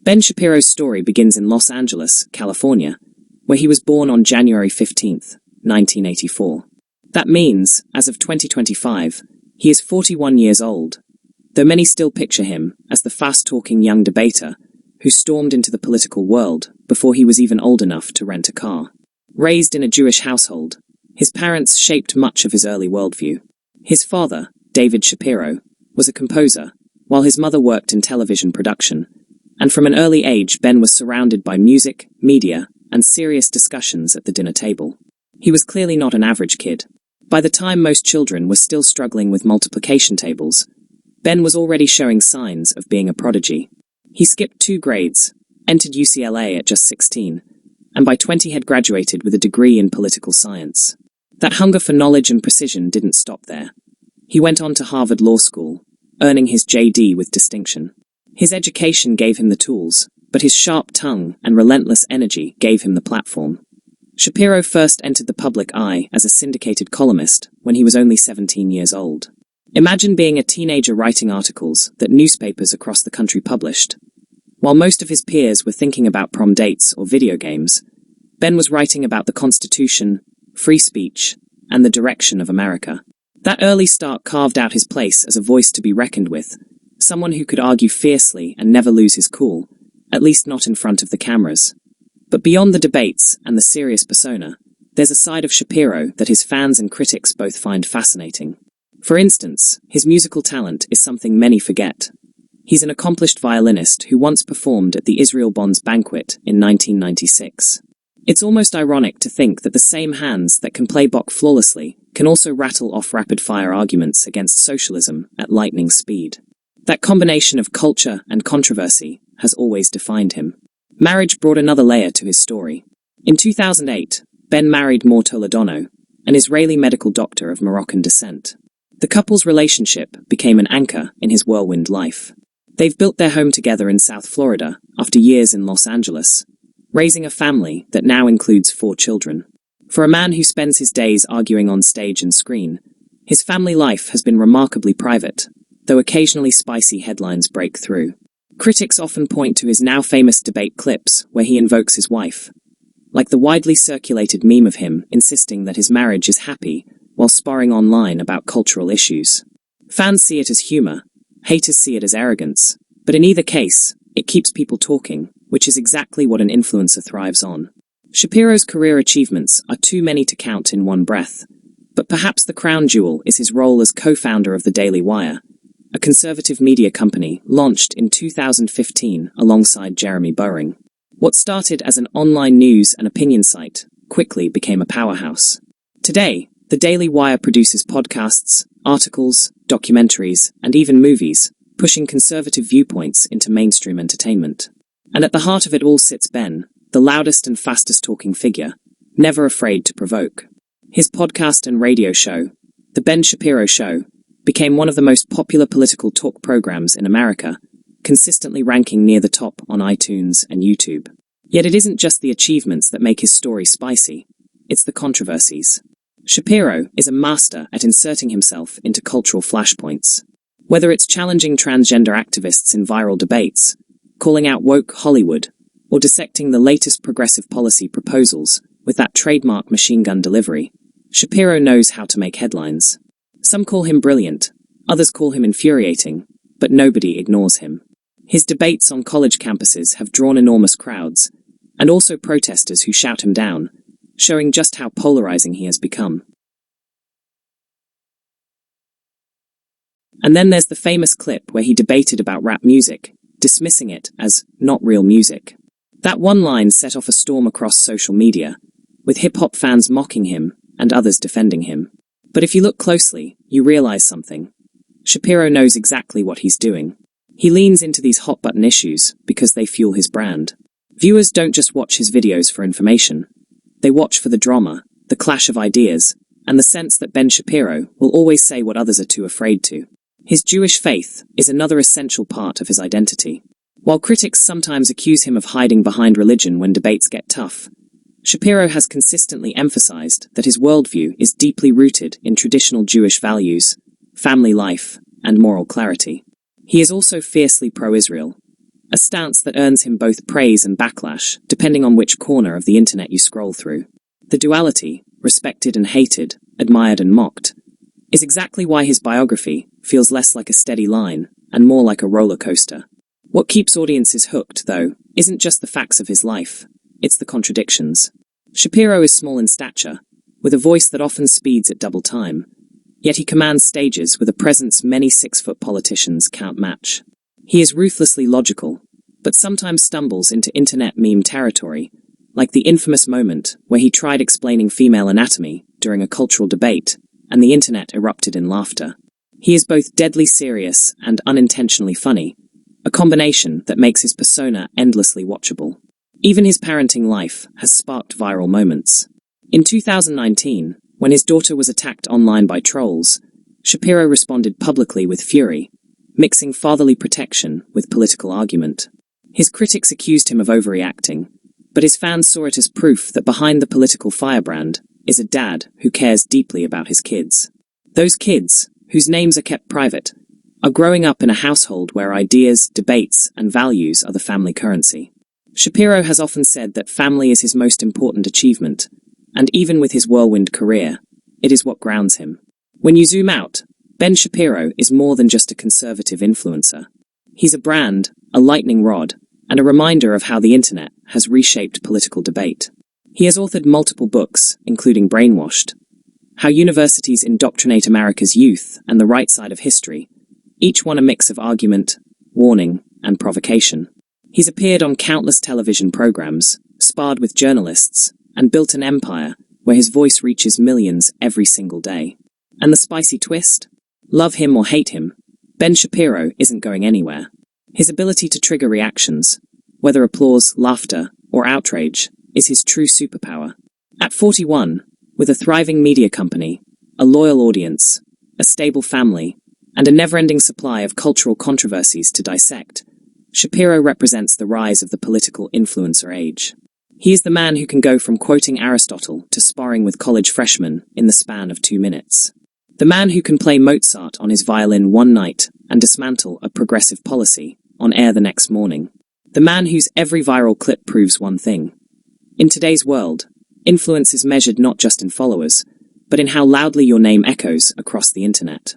Ben Shapiro's story begins in Los Angeles, California, where he was born on January 15, 1984. That means, as of 2025, he is 41 years old, though many still picture him as the fast-talking young debater who stormed into the political world before he was even old enough to rent a car. Raised in a Jewish household, his parents shaped much of his early worldview. His father, David Shapiro, was a composer, while his mother worked in television production, and from an early age Ben was surrounded by music, media, and serious discussions at the dinner table. He was clearly not an average kid. By the time most children were still struggling with multiplication tables, Ben was already showing signs of being a prodigy. He skipped 2 grades, entered UCLA at just 16, and by 20 had graduated with a degree in political science. That hunger for knowledge and precision didn't stop there. He went on to Harvard Law School, earning his JD with distinction. His education gave him the tools, but his sharp tongue and relentless energy gave him the platform. Shapiro first entered the public eye as a syndicated columnist when he was only 17 years old. Imagine being a teenager writing articles that newspapers across the country published. While most of his peers were thinking about prom dates or video games, Ben was writing about the Constitution, free speech, and the direction of America. That early start carved out his place as a voice to be reckoned with, someone who could argue fiercely and never lose his cool, at least not in front of the cameras. But beyond the debates and the serious persona, there's a side of Shapiro that his fans and critics both find fascinating. For instance, his musical talent is something many forget. He's an accomplished violinist who once performed at the Israel Bonds banquet in 1996. It's almost ironic to think that the same hands that can play Bach flawlessly can also rattle off rapid-fire arguments against socialism at lightning speed. That combination of culture and controversy has always defined him. Marriage brought another layer to his story. In 2008, Ben married Mor Toledano, an Israeli medical doctor of Moroccan descent. The couple's relationship became an anchor in his whirlwind life. They've built their home together in South Florida after years in Los Angeles, raising a family that now includes 4 children. For a man who spends his days arguing on stage and screen, his family life has been remarkably private, though occasionally spicy headlines break through. Critics often point to his now famous debate clips where he invokes his wife, like the widely circulated meme of him insisting that his marriage is happy while sparring online about cultural issues. Fans see it as humor, haters see it as arrogance, but in either case, it keeps people talking, which is exactly what an influencer thrives on. Shapiro's career achievements are too many to count in one breath, but perhaps the crown jewel is his role as co-founder of the Daily Wire, a conservative media company launched in 2015 alongside Jeremy Boring. What started as an online news and opinion site quickly became a powerhouse. Today, the Daily Wire produces podcasts, articles, documentaries, and even movies, pushing conservative viewpoints into mainstream entertainment. And at the heart of it all sits Ben, the loudest and fastest-talking figure, never afraid to provoke. His podcast and radio show, The Ben Shapiro Show, became one of the most popular political talk programs in America, consistently ranking near the top on iTunes and YouTube. Yet it isn't just the achievements that make his story spicy, it's the controversies. Shapiro is a master at inserting himself into cultural flashpoints. Whether it's challenging transgender activists in viral debates, calling out woke Hollywood, or dissecting the latest progressive policy proposals with that trademark machine gun delivery, Shapiro knows how to make headlines. Some call him brilliant, others call him infuriating, but nobody ignores him. His debates on college campuses have drawn enormous crowds, and also protesters who shout him down, showing just how polarizing he has become. And then there's the famous clip where he debated about rap music, dismissing it as not real music. That one line set off a storm across social media, with hip-hop fans mocking him and others defending him. But if you look closely, you realize something. Shapiro knows exactly what he's doing. He leans into these hot-button issues because they fuel his brand. Viewers don't just watch his videos for information. They watch for the drama, the clash of ideas, and the sense that Ben Shapiro will always say what others are too afraid to. His Jewish faith is another essential part of his identity. While critics sometimes accuse him of hiding behind religion when debates get tough, Shapiro has consistently emphasized that his worldview is deeply rooted in traditional Jewish values, family life, and moral clarity. He is also fiercely pro-Israel, a stance that earns him both praise and backlash, depending on which corner of the internet you scroll through. The duality, respected and hated, admired and mocked, is exactly why his biography feels less like a steady line and more like a roller coaster. What keeps audiences hooked, though, isn't just the facts of his life, it's the contradictions. Shapiro is small in stature, with a voice that often speeds at double time, yet he commands stages with a presence many 6-foot politicians can't match. He is ruthlessly logical, but sometimes stumbles into internet meme territory, like the infamous moment where he tried explaining female anatomy during a cultural debate, and the internet erupted in laughter. He is both deadly serious and unintentionally funny, a combination that makes his persona endlessly watchable. Even his parenting life has sparked viral moments. In 2019, when his daughter was attacked online by trolls, Shapiro responded publicly with fury, mixing fatherly protection with political argument. His critics accused him of overreacting, but his fans saw it as proof that behind the political firebrand is a dad who cares deeply about his kids. Those kids, whose names are kept private, are growing up in a household where ideas, debates, and values are the family currency. Shapiro has often said that family is his most important achievement, and even with his whirlwind career, it is what grounds him. When you zoom out, Ben Shapiro is more than just a conservative influencer. He's a brand, a lightning rod, and a reminder of how the internet has reshaped political debate. He has authored multiple books, including Brainwashed, How Universities Indoctrinate America's Youth and the Right Side of History, each one a mix of argument, warning, and provocation. He's appeared on countless television programs, sparred with journalists, and built an empire where his voice reaches millions every single day. And the spicy twist? Love him or hate him, Ben Shapiro isn't going anywhere. His ability to trigger reactions, whether applause, laughter, or outrage, is his true superpower. At 41, with a thriving media company, a loyal audience, a stable family, and a never-ending supply of cultural controversies to dissect, Shapiro represents the rise of the political influencer age. He is the man who can go from quoting Aristotle to sparring with college freshmen in the span of 2 minutes. The man who can play Mozart on his violin one night and dismantle a progressive policy on air the next morning. The man whose every viral clip proves one thing. In today's world, influence is measured not just in followers, but in how loudly your name echoes across the internet.